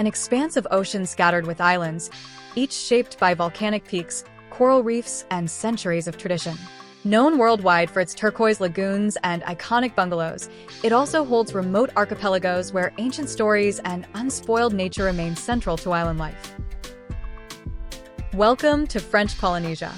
an expanse of ocean scattered with islands, each shaped by volcanic peaks, coral reefs, and centuries of tradition. Known worldwide for its turquoise lagoons and iconic bungalows, it also holds remote archipelagos where ancient stories and unspoiled nature remain central to island life. Welcome to French Polynesia.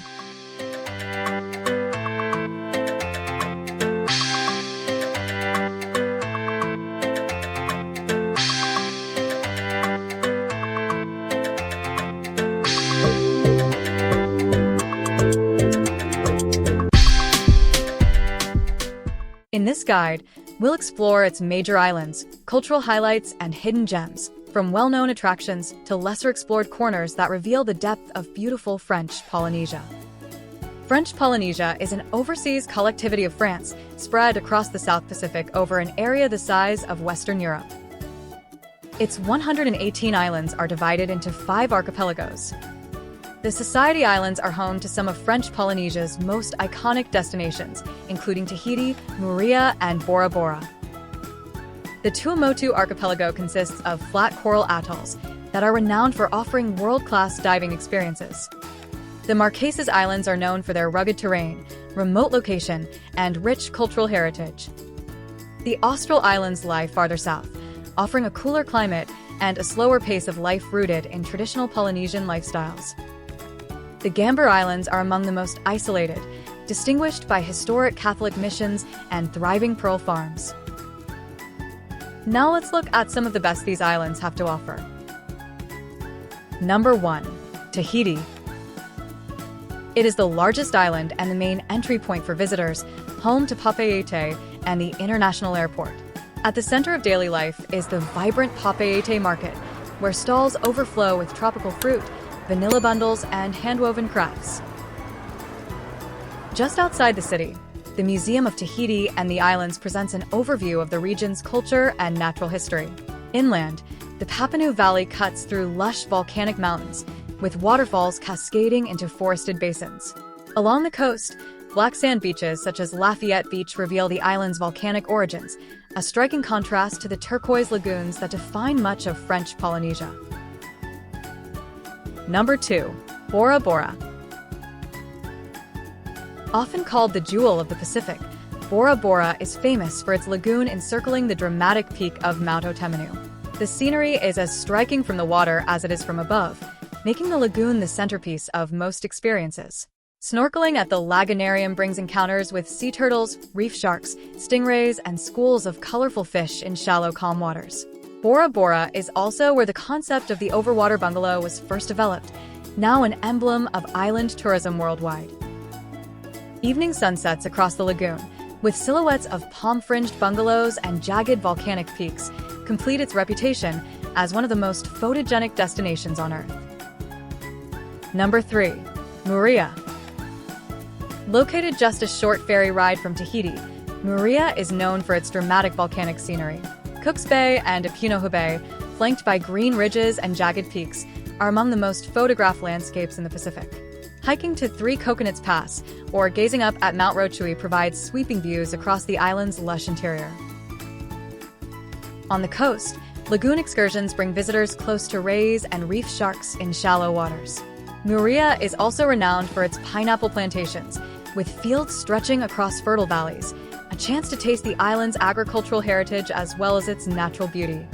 In this guide, we'll explore its major islands, cultural highlights, and hidden gems, from well-known attractions to lesser-explored corners that reveal the depth of beautiful French Polynesia. French Polynesia is an overseas collectivity of France spread across the South Pacific over an area the size of Western Europe. Its 118 islands are divided into 5 archipelagos. The Society Islands are home to some of French Polynesia's most iconic destinations, including Tahiti, Moorea, and Bora Bora. The Tuamotu archipelago consists of flat coral atolls that are renowned for offering world-class diving experiences. The Marquesas Islands are known for their rugged terrain, remote location, and rich cultural heritage. The Austral Islands lie farther south, offering a cooler climate and a slower pace of life rooted in traditional Polynesian lifestyles. The Gambier Islands are among the most isolated, distinguished by historic Catholic missions and thriving pearl farms. Now let's look at some of the best these islands have to offer. Number 1. Tahiti. It is the largest island and the main entry point for visitors, home to Papeete and the international airport. At the center of daily life is the vibrant Papeete market, where stalls overflow with tropical fruit, vanilla bundles, and hand-woven crafts. Just outside the city, the Museum of Tahiti and the Islands presents an overview of the region's culture and natural history. Inland, the Papineau Valley cuts through lush volcanic mountains, with waterfalls cascading into forested basins. Along the coast, black sand beaches such as Lafayette Beach reveal the island's volcanic origins, a striking contrast to the turquoise lagoons that define much of French Polynesia. Number 2. Bora Bora. Often called the jewel of the Pacific, Bora Bora is famous for its lagoon encircling the dramatic peak of Mount Otemanu. The scenery is as striking from the water as it is from above, making the lagoon the centerpiece of most experiences. Snorkeling at the lagunarium brings encounters with sea turtles, reef sharks, stingrays, and schools of colorful fish in shallow, calm waters. Bora Bora is also where the concept of the overwater bungalow was first developed, now an emblem of island tourism worldwide. Evening sunsets across the lagoon, with silhouettes of palm-fringed bungalows and jagged volcanic peaks, complete its reputation as one of the most photogenic destinations on Earth. Number 3. Moorea. Located just a short ferry ride from Tahiti, Moorea is known for its dramatic volcanic scenery. Cook's Bay and Apunoho Bay, flanked by green ridges and jagged peaks, are among the most photographed landscapes in the Pacific. Hiking to Three Coconuts Pass or gazing up at Mount Rochui provides sweeping views across the island's lush interior. On the coast, lagoon excursions bring visitors close to rays and reef sharks in shallow waters. Moorea is also renowned for its pineapple plantations, with fields stretching across fertile valleys, a chance to taste the island's agricultural heritage as well as its natural beauty.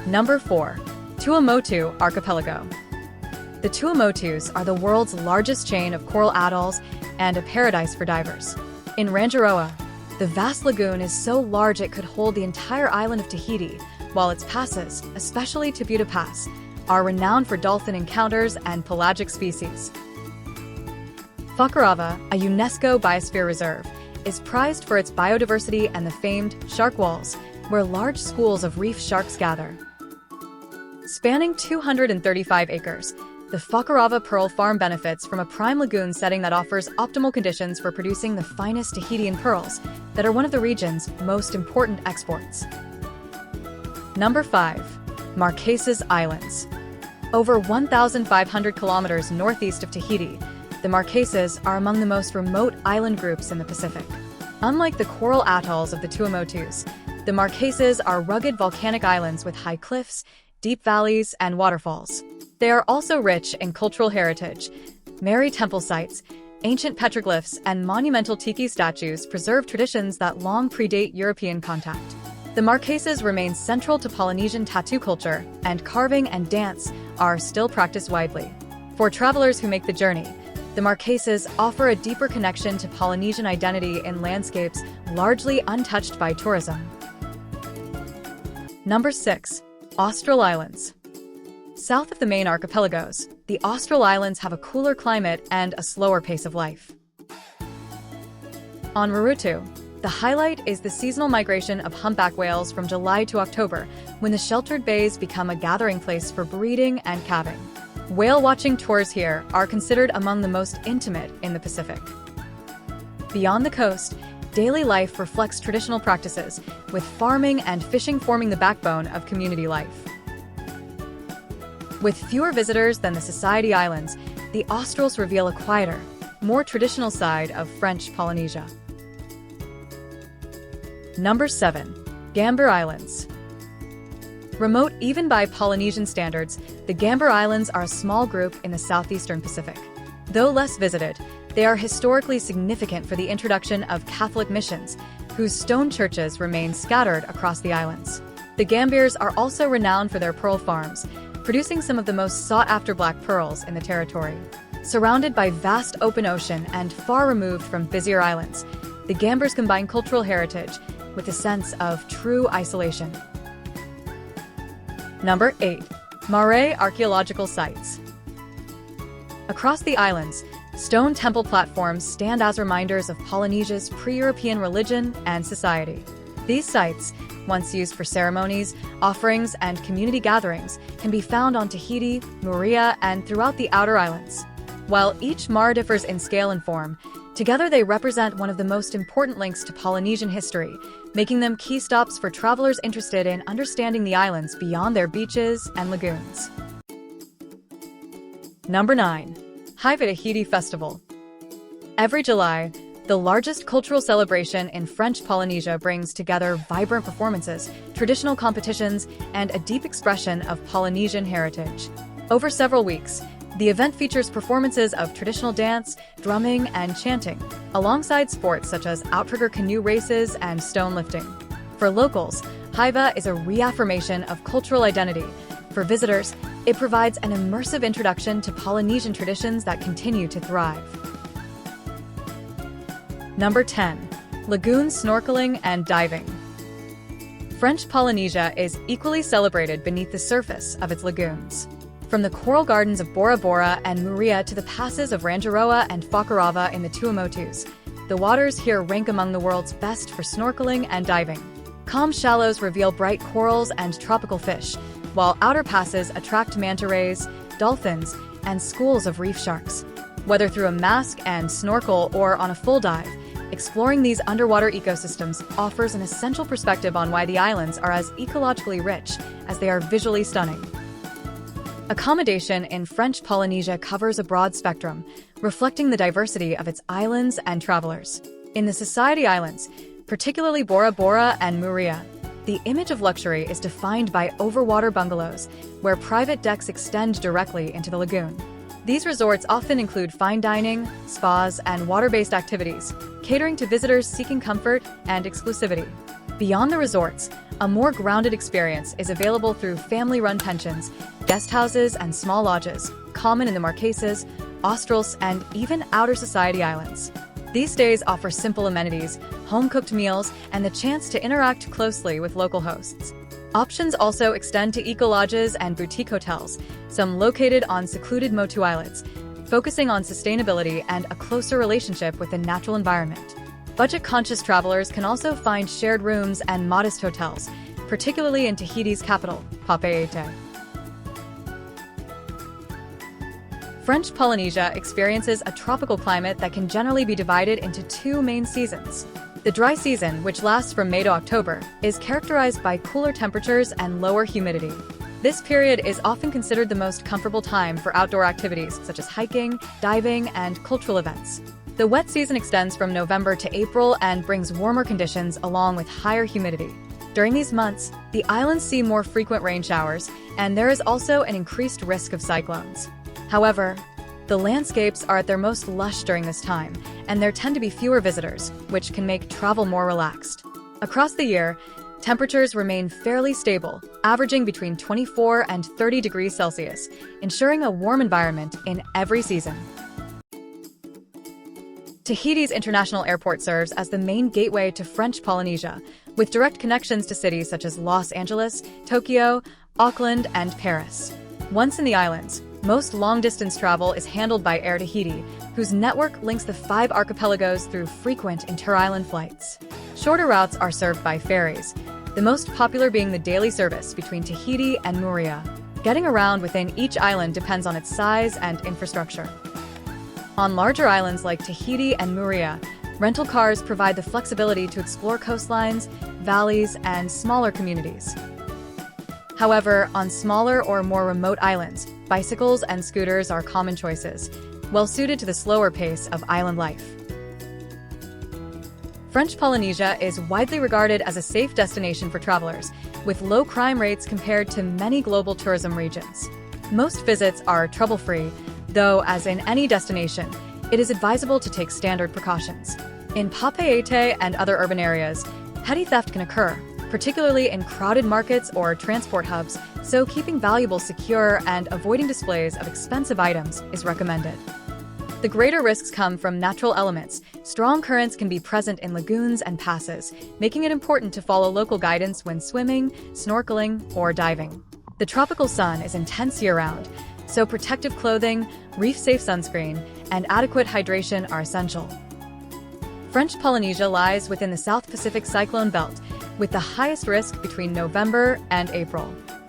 Number 4. Tuamotu Archipelago. The Tuamotus are the world's largest chain of coral atolls and a paradise for divers. In Rangiroa, the vast lagoon is so large it could hold the entire island of Tahiti, while its passes, especially Tabuta Pass, are renowned for dolphin encounters and pelagic species. Whakarava, a UNESCO Biosphere Reserve, is prized for its biodiversity and the famed shark walls, where large schools of reef sharks gather. Spanning 235 acres, the Whakarava Pearl Farm benefits from a prime lagoon setting that offers optimal conditions for producing the finest Tahitian pearls that are one of the region's most important exports. Number 5. Marquesas Islands. Over 1,500 kilometers northeast of Tahiti, the Marquesas are among the most remote island groups in the Pacific. Unlike the coral atolls of the Tuamotus, The Marquesas are rugged volcanic islands with high cliffs, deep valleys, and waterfalls. They are also rich in cultural heritage. Mary temple sites, ancient petroglyphs, and monumental tiki statues preserve traditions that long predate European contact. The Marquesas remain central to Polynesian tattoo culture, and carving and dance are still practiced widely. For travelers who make the journey, the Marquesas offer a deeper connection to Polynesian identity in landscapes largely untouched by tourism. Number 6. Austral Islands. South of the main archipelagos, the Austral Islands have a cooler climate and a slower pace of life. On Marutu, the highlight is the seasonal migration of humpback whales from July to October, when the sheltered bays become a gathering place for breeding and calving. Whale-watching tours here are considered among the most intimate in the Pacific. Beyond the coast, daily life reflects traditional practices, with farming and fishing forming the backbone of community life. With fewer visitors than the Society Islands, the Australs reveal a quieter, more traditional side of French Polynesia. Number 7. Gambier Islands. Remote even by Polynesian standards, the Gambier Islands are a small group in the southeastern Pacific. Though less visited, they are historically significant for the introduction of Catholic missions, whose stone churches remain scattered across the islands. The Gambiers are also renowned for their pearl farms, producing some of the most sought-after black pearls in the territory. Surrounded by vast open ocean and far removed from busier islands, the Gambiers combine cultural heritage with a sense of true isolation. Number 8. Moorea Archaeological Sites. Across the islands, stone temple platforms stand as reminders of Polynesia's pre-European religion and society. These sites, once used for ceremonies, offerings, and community gatherings, can be found on Tahiti, Moorea, and throughout the outer islands. While each maar differs in scale and form, together they represent one of the most important links to Polynesian history, making them key stops for travelers interested in understanding the islands beyond their beaches and lagoons. Number 9. Heiva Festival. Every July, the largest cultural celebration in French Polynesia brings together vibrant performances, traditional competitions, and a deep expression of Polynesian heritage. Over several weeks, the event features performances of traditional dance, drumming, and chanting, alongside sports such as outrigger canoe races and stone lifting. For locals, Heiva is a reaffirmation of cultural identity. For visitors, it provides an immersive introduction to Polynesian traditions that continue to thrive. Number 10. Lagoons, snorkeling, and diving. French Polynesia is equally celebrated beneath the surface of its lagoons. From the coral gardens of Bora Bora and Moorea to the passes of Rangiroa and Whakarava in the Tuamotus, the waters here rank among the world's best for snorkeling and diving. Calm shallows reveal bright corals and tropical fish, while outer passes attract manta rays, dolphins, and schools of reef sharks. Whether through a mask and snorkel or on a full dive, exploring these underwater ecosystems offers an essential perspective on why the islands are as ecologically rich as they are visually stunning. Accommodation in French Polynesia covers a broad spectrum, reflecting the diversity of its islands and travelers. In the Society Islands, particularly Bora Bora and Moorea, the image of luxury is defined by overwater bungalows, where private decks extend directly into the lagoon. These resorts often include fine dining, spas, and water-based activities, catering to visitors seeking comfort and exclusivity. Beyond the resorts, a more grounded experience is available through family-run pensions, guest houses, and small lodges, common in the Marquesas, Australs, and even outer Society Islands. These stays offer simple amenities, home-cooked meals, and the chance to interact closely with local hosts. Options also extend to eco-lodges and boutique hotels, some located on secluded Motu islets, focusing on sustainability and a closer relationship with the natural environment. Budget-conscious travelers can also find shared rooms and modest hotels, particularly in Tahiti's capital, Papeete. French Polynesia experiences a tropical climate that can generally be divided into two main seasons. The dry season, which lasts from May to October, is characterized by cooler temperatures and lower humidity. This period is often considered the most comfortable time for outdoor activities such as hiking, diving, and cultural events. The wet season extends from November to April and brings warmer conditions along with higher humidity. During these months, the islands see more frequent rain showers, and there is also an increased risk of cyclones. However, the landscapes are at their most lush during this time, and there tend to be fewer visitors, which can make travel more relaxed. Across the year, temperatures remain fairly stable, averaging between 24 and 30 degrees Celsius, ensuring a warm environment in every season. Tahiti's international airport serves as the main gateway to French Polynesia, with direct connections to cities such as Los Angeles, Tokyo, Auckland, and Paris. Once in the islands, most long-distance travel is handled by Air Tahiti, whose network links the 5 archipelagos through frequent inter-island flights. Shorter routes are served by ferries, the most popular being the daily service between Tahiti and Moorea. Getting around within each island depends on its size and infrastructure. On larger islands like Tahiti and Moorea, rental cars provide the flexibility to explore coastlines, valleys, and smaller communities. However, on smaller or more remote islands, bicycles and scooters are common choices, well suited to the slower pace of island life. French Polynesia is widely regarded as a safe destination for travelers, with low crime rates compared to many global tourism regions. Most visits are trouble-free, though, as in any destination, it is advisable to take standard precautions. In Papeete and other urban areas, petty theft can occur, particularly in crowded markets or transport hubs, so keeping valuables secure and avoiding displays of expensive items is recommended. The greater risks come from natural elements. Strong currents can be present in lagoons and passes, making it important to follow local guidance when swimming, snorkeling, or diving. The tropical sun is intense year-round, so protective clothing, reef-safe sunscreen, and adequate hydration are essential. French Polynesia lies within the South Pacific cyclone belt, with the highest risk between November and April.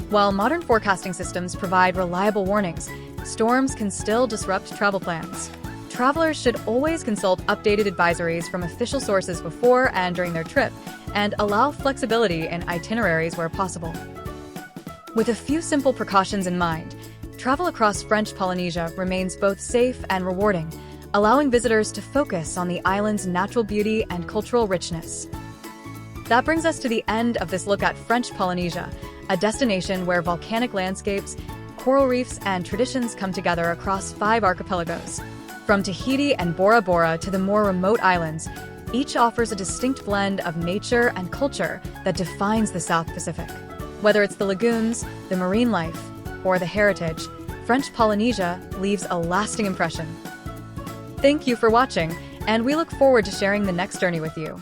While modern forecasting systems provide reliable warnings, storms can still disrupt travel plans. Travelers should always consult updated advisories from official sources before and during their trip, and allow flexibility in itineraries where possible. With a few simple precautions in mind, travel across French Polynesia remains both safe and rewarding, allowing visitors to focus on the island's natural beauty and cultural richness. That brings us to the end of this look at French Polynesia, a destination where volcanic landscapes, coral reefs, and traditions come together across 5 archipelagos. From Tahiti and Bora Bora to the more remote islands, each offers a distinct blend of nature and culture that defines the South Pacific. Whether it's the lagoons, the marine life, or the heritage, French Polynesia leaves a lasting impression. Thank you for watching, and we look forward to sharing the next journey with you.